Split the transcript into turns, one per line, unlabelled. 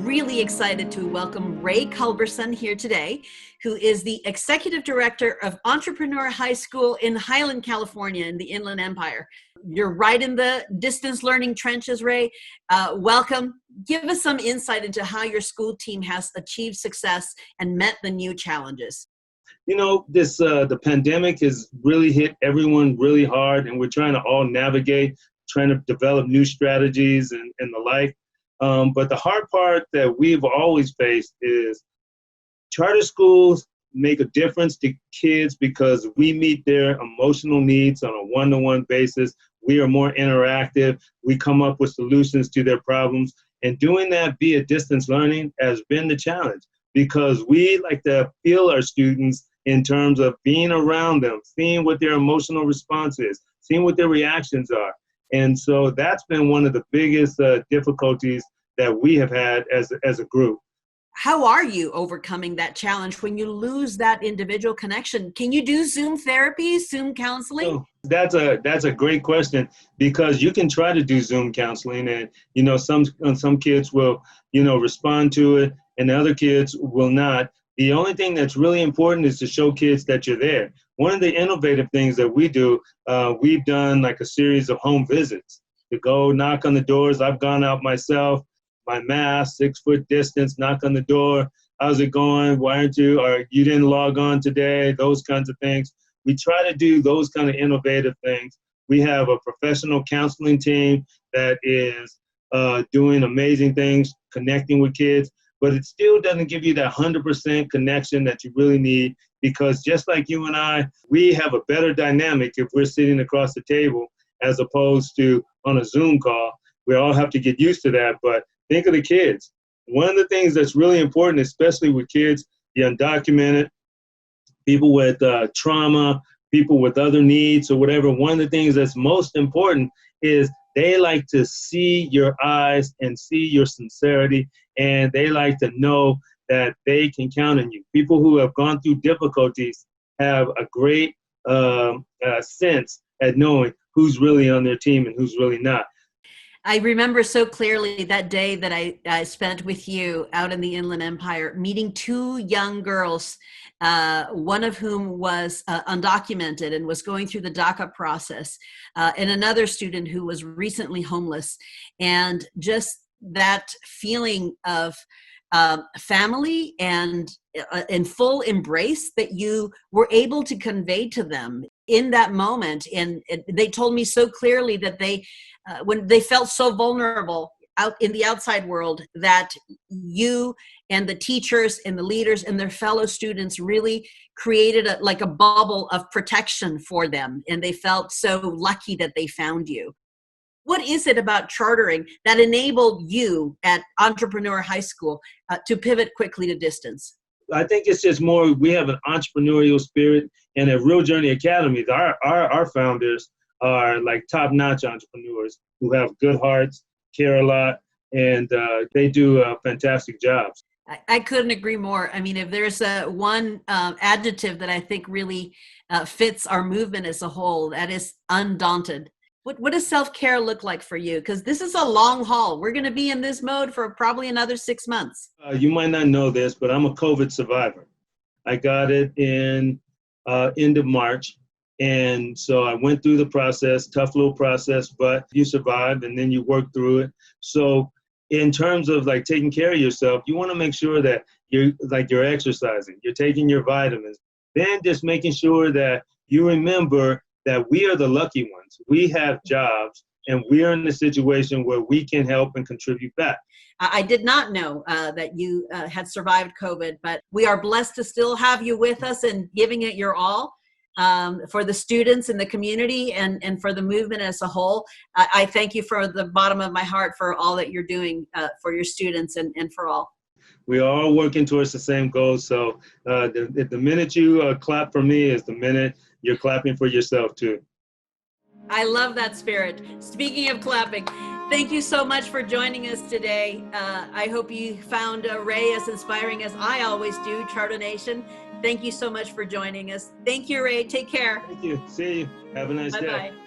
really excited to welcome Ray Culberson here today, who is the Executive Director of Entrepreneur High School in Highland, California, in the Inland Empire. You're right in the distance learning trenches, Ray. Welcome. Give us some insight into how your school team has achieved success and met the new challenges.
You know, the pandemic has really hit everyone really hard, and we're trying to all navigate, trying to develop new strategies and the like. But the hard part that we've always faced is charter schools make a difference to kids because we meet their emotional needs on a one-to-one basis. We are more interactive. We come up with solutions to their problems. And doing that via distance learning has been the challenge because we like to feel our students in terms of being around them, seeing what their emotional response is, seeing what their reactions are. And so that's been one of the biggest difficulties that we have had as a group.
How are you overcoming that challenge when you lose that individual connection? Can you do Zoom therapy, Zoom counseling?
So that's a great question because you can try to do Zoom counseling and, some kids will, respond to it and other kids will not. The only thing that's really important is to show kids that you're there. One of the innovative things that we do, we've done like a series of home visits to go knock on the doors. I've gone out myself, my mask, 6-foot distance, knock on the door. How's it going? Why aren't you? Or you didn't log on today? Those kinds of things. We try to do those kind of innovative things. We have a professional counseling team that is doing amazing things, connecting with kids. But it still doesn't give you that 100% connection that you really need because just like you and I, we have a better dynamic if we're sitting across the table as opposed to on a Zoom call. We all have to get used to that, but think of the kids. One of the things that's really important, especially with kids, the undocumented, people with trauma, people with other needs or whatever, one of the things that's most important is they like to see your eyes and see your sincerity, and they like to know that they can count on you. People who have gone through difficulties have a great sense at knowing who's really on their team and who's really not.
I remember so clearly that day that I spent with you out in the Inland Empire, meeting two young girls, one of whom was undocumented and was going through the DACA process, and another student who was recently homeless. And just that feeling of family and in full embrace that you were able to convey to them in that moment. And they told me so clearly that when they felt so vulnerable out in the outside world, that you and the teachers and the leaders and their fellow students really created a bubble of protection for them. And they felt so lucky that they found you. What is it about chartering that enabled you at Entrepreneur High School to pivot quickly to distance?
I think it's just more, we have an entrepreneurial spirit, and at Real Journey Academy, our founders are like top-notch entrepreneurs who have good hearts, care a lot, and they do fantastic jobs.
I couldn't agree more. I mean, if there's one adjective that I think really fits our movement as a whole, that is undaunted. What does self-care look like for you? Because this is a long haul. We're going to be in this mode for probably another 6 months.
You might not know this, but I'm a COVID survivor. I got it in end of March. And so I went through the process, tough little process, but you survived and then you work through it. So in terms of like taking care of yourself, you want to make sure that you're exercising, you're taking your vitamins, then just making sure that you remember that we are the lucky ones. We have jobs and we are in a situation where we can help and contribute back.
I did not know that you had survived COVID, but we are blessed to still have you with us and giving it your all. For the students in the community and for the movement as a whole. I thank you from the bottom of my heart for all that you're doing for your students and for all.
We are all working towards the same goal. So the minute you clap for me is the minute you're clapping for yourself too.
I love that spirit. Speaking of clapping, thank you so much for joining us today. I hope you found Ray as inspiring as I always do, Charter Nation. Thank you so much for joining us. Thank you, Ray. Take care.
Thank you. See you. Have a nice day.
Bye-bye.